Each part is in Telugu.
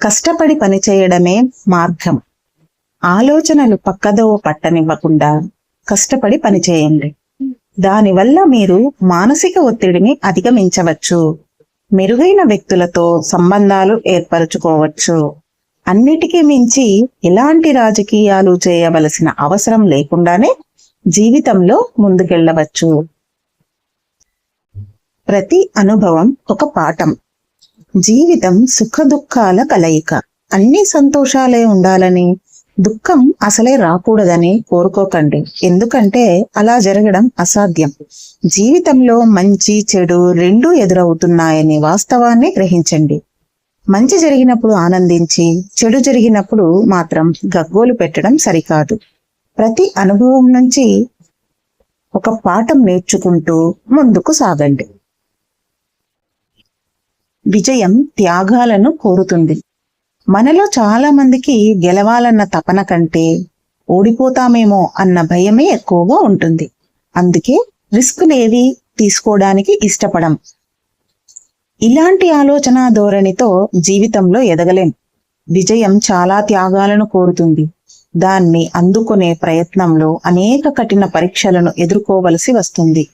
కష్టపడి పనిచేయడమే మార్గం. ఆలోచనలు పక్కదోవ పట్టనివ్వకుండా కష్టపడి పనిచేయండి. దానివల్ల మీరు మానసిక ఒత్తిడిని అధిగమించవచ్చు. మెరుగైన వ్యక్తులతో సంబంధాలు ఏర్పరచుకోవచ్చు. అన్నిటికీ మించి ఎలాంటి రాజకీయాలు చేయవలసిన అవసరం లేకుండానే జీవితంలో ముందుకెళ్లవచ్చు. ప్రతి అనుభవం ఒక పాఠం. జీవితం సుఖ దుఃఖాల కలయిక. అన్ని సంతోషాలే ఉండాలని, దుఃఖం అసలే రాకూడదని కోరుకోకండి. ఎందుకంటే అలా జరగడం అసాధ్యం. జీవితంలో మంచి చెడు రెండూ ఎదురవుతున్నాయనే వాస్తవాన్ని గ్రహించండి. మంచి జరిగినప్పుడు ఆనందించి, చెడు జరిగినప్పుడు మాత్రం గగ్గోలు పెట్టడం సరికాదు. ప్రతి అనుభవం నుంచి ఒక పాఠం నేర్చుకుంటూ ముందుకు సాగండి. విజయం త్యాగాలను కోరుతుంది. మనలో చాలా మందికి గెలవాలన్న తపన కంటే ఓడిపోతామేమో అన్న భయమే ఎక్కువగా ఉంటుంది. అందుకే రిస్కులేవి తీసుకోవడానికి ఇష్టపడం. ఇలాంటి ఆలోచన ధోరణితో జీవితంలో ఎదగలేం. విజయం చాలా త్యాగాలను కోరుతుంది. దాన్ని అందుకునే ప్రయత్నంలో అనేక కఠిన పరీక్షలను ఎదుర్కోవలసి వస్తుంది.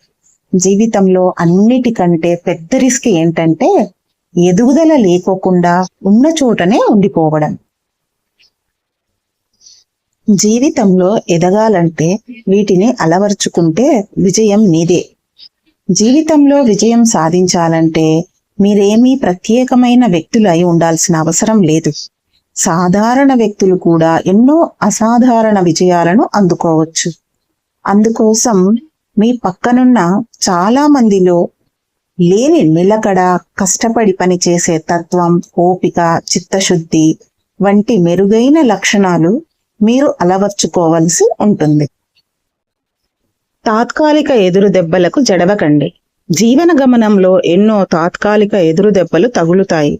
జీవితంలో అన్నిటికంటే పెద్ద రిస్క్ ఏంటంటే ఎదుగుదల లేకోకుండా ఉన్న చోటనే ఉండిపోవడం. జీవితంలో ఎదగాలంటే వీటిని అలవర్చుకుంటే విజయం నీదే. జీవితంలో విజయం సాధించాలంటే మీరేమీ ప్రత్యేకమైన వ్యక్తులు అయి ఉండాల్సిన అవసరం లేదు. సాధారణ వ్యక్తులు కూడా ఎన్నో అసాధారణ విజయాలను అందుకోవచ్చు. అందుకోసం మీ పక్కనున్న చాలా మందిలో లేని నిలకడ, కష్టపడి పనిచేసే తత్వం, ఓపిక, చిత్తశుద్ధి వంటి మెరుగైన లక్షణాలు మీరు అలవర్చుకోవలసి ఉంటుంది. తాత్కాలిక ఎదురు దెబ్బలకు జడవకండి. జీవన గమనంలో ఎన్నో తాత్కాలిక ఎదురు దెబ్బలు తగులుతాయి.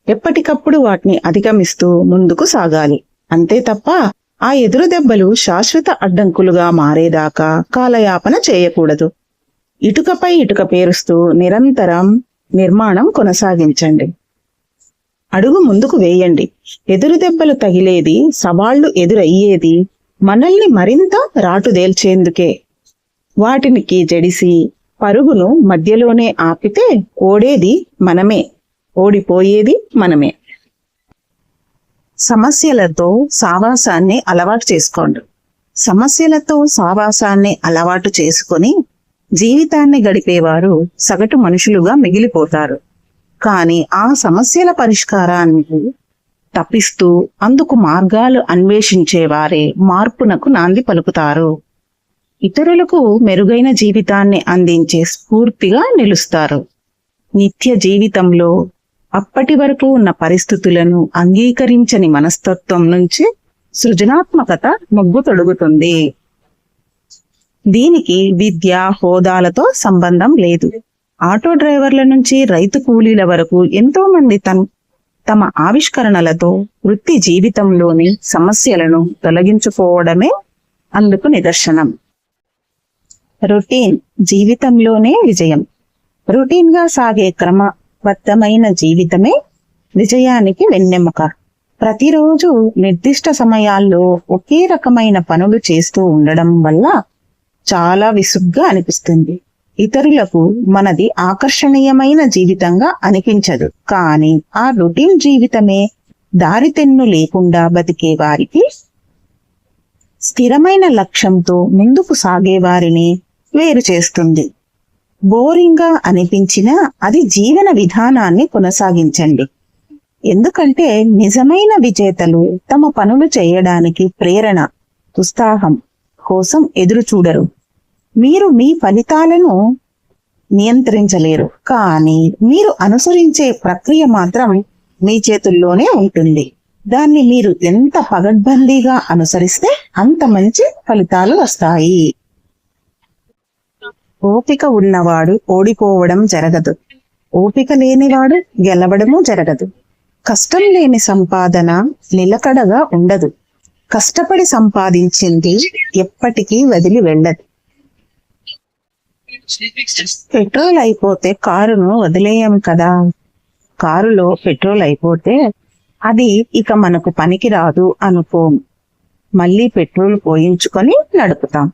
ఎప్పటికప్పుడు వాటిని అధిగమిస్తూ ముందుకు సాగాలి. అంతే తప్ప ఆ ఎదురు దెబ్బలు శాశ్వత అడ్డంకులుగా మారేదాకా కాలయాపన చేయకూడదు. ఇటుకపై ఇటుక పేరుస్తూ నిరంతరం నిర్మాణం కొనసాగించండి. అడుగు ముందుకు వేయండి. ఎదురు దెబ్బలు తగిలేది, సవాళ్లు ఎదురయ్యేది మనల్ని మరింత రాటుదేల్చేందుకే. వాటికి జడిసి పరుగును మధ్యలోనే ఆపితే ఓడేది మనమే, ఓడిపోయేది మనమే. సమస్యలతో సావాసాన్ని అలవాటు చేసుకోండి. సమస్యలతో సావాసాన్ని అలవాటు చేసుకొని జీవితాన్ని గడిపేవారు సగటు మనుషులుగా మిగిలిపోతారు. కానీ ఆ సమస్యల పరిష్కారాన్ని తప్పిస్తూ అందుకు మార్గాలు అన్వేషించేవారే మార్పునకు నాంది పలుకుతారు. ఇతరులకు మెరుగైన జీవితాన్ని అందించే స్ఫూర్తిగా నిలుస్తారు. నిత్య జీవితంలో అప్పటి వరకు ఉన్న పరిస్థితులను అంగీకరించని మనస్తత్వం నుంచి సృజనాత్మకత మొగ్గు తొడుగుతుంది. దీనికి విద్య, హోదాలతో సంబంధం లేదు. ఆటో డ్రైవర్ల నుంచి రైతు కూలీల వరకు ఎంతో మంది తమ ఆవిష్కరణలతో వృత్తి జీవితంలోని సమస్యలను తొలగించుకోవడమే అందుకు నిదర్శనం. రొటీన్ జీవితంలోనే విజయం. రొటీన్ గా సాగే క్రమబద్ధమైన జీవితమే విజయానికి వెన్నెముక. ప్రతిరోజు నిర్దిష్ట సమయాల్లో ఒకే రకమైన పనులు చేస్తూ ఉండడం వల్ల చాలా విసుగ్గా అనిపిస్తుంది. ఇతరులకు మనది ఆకర్షణీయమైన జీవితంగా అనిపించదు. కానీ ఆ రొటీన్ జీవితమే దారితెన్ను లేకుండా బతికే వారికి, స్థిరమైన లక్ష్యంతో ముందుకు సాగే వారిని వేరు చేస్తుంది. బోరింగ్ గా అనిపించినా అది జీవన విధానాన్ని కొనసాగించండి. ఎందుకంటే నిజమైన విజేతలు తమ పనులు చేయడానికి ప్రేరణ, ఉత్సాహం కోసం ఎదురు చూడరు. మీరు మీ ఫలితాలను నియంత్రించలేరు, కానీ మీరు అనుసరించే ప్రక్రియ మాత్రం మీ చేతుల్లోనే ఉంటుంది. దాన్ని మీరు ఎంత పగడ్బందీగా అనుసరిస్తే అంత మంచి ఫలితాలు వస్తాయి. ఓపిక ఉన్నవాడు ఓడిపోవడం జరగదు. ఓపిక లేనివాడు గెలవడము జరగదు. కష్టం లేని సంపాదన నిలకడగా ఉండదు. కష్టపడి సంపాదించింది ఎప్పటికీ వదిలి వెళ్ళదు. పెట్రోల్ అయిపోతే కారును వదిలేయం కదా. కారులో పెట్రోల్ అయిపోతే అది ఇక మనకు పనికి రాదు అనుకోం. మళ్ళీ పెట్రోల్ పోయించుకొని నడుపుతాం.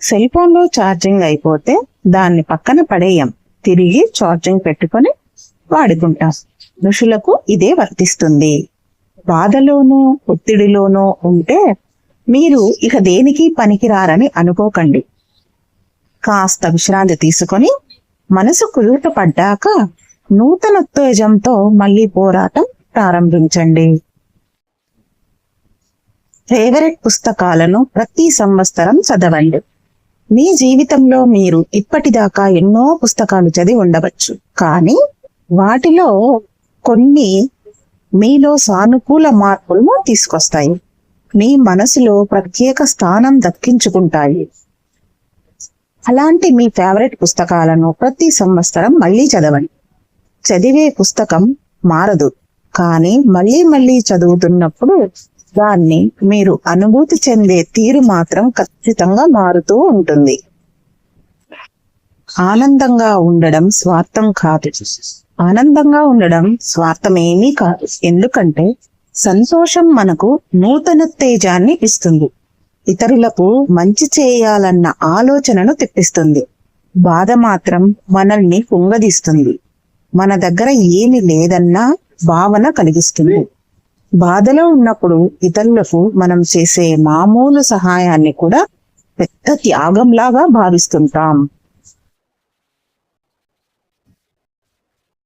సెల్ ఫోన్లో ఛార్జింగ్ అయిపోతే దాన్ని పక్కన పడేయం, తిరిగి ఛార్జింగ్ పెట్టుకొని వాడుకుంటాం. ఋషులకు ఇదే వర్తిస్తుంది. బాధలోనూ ఒత్తిడిలోనూ ఉంటే మీరు ఇక దేనికి పనికిరారని అనుకోకండి. కాస్త విశ్రాంతి తీసుకొని మనసు కుదుట పడ్డాక నూతన ఉత్తేజంతో మళ్ళీ పోరాటం ప్రారంభించండి. ఫేవరెట్ పుస్తకాలను ప్రతి సంవత్సరం చదవండి. మీ జీవితంలో మీరు ఇప్పటిదాకా ఎన్నో పుస్తకాలు చదివి ఉండవచ్చు, కానీ వాటిలో కొన్ని మీలో సానుకూల మార్పులను తీసుకొస్తాయి, మీ మనసులో ప్రత్యేక స్థానం దక్కించుకుంటాయి. అలాంటి మీ ఫేవరెట్ పుస్తకాలను ప్రతి సంవత్సరం మళ్ళీ చదవండి. చదివే పుస్తకం మారదు, కానీ మళ్ళీ మళ్ళీ చదువుతున్నప్పుడు దాన్ని మీరు అనుభూతి చెందే తీరు మాత్రం ఖచ్చితంగా మారుతూ ఉంటుంది. ఆనందంగా ఉండడం స్వార్థం కాదు. ఆనందంగా ఉండడం స్వార్థమేమీ కాదు. ఎందుకంటే సంతోషం మనకు నూతనోత్తేజాన్ని ఇస్తుంది, ఇతరులకు మంచి చేయాలన్న ఆలోచనను తెప్పిస్తుంది. బాధ మాత్రం మనల్ని కుంగదీస్తుంది, మన దగ్గర ఏమి లేదన్న భావన కలిగిస్తుంది. బాధలో ఉన్నప్పుడు ఇతరులకు మనం చేసే మామూలు సహాయాన్ని కూడా పెద్ద త్యాగంలాగా భావిస్తుంటాం.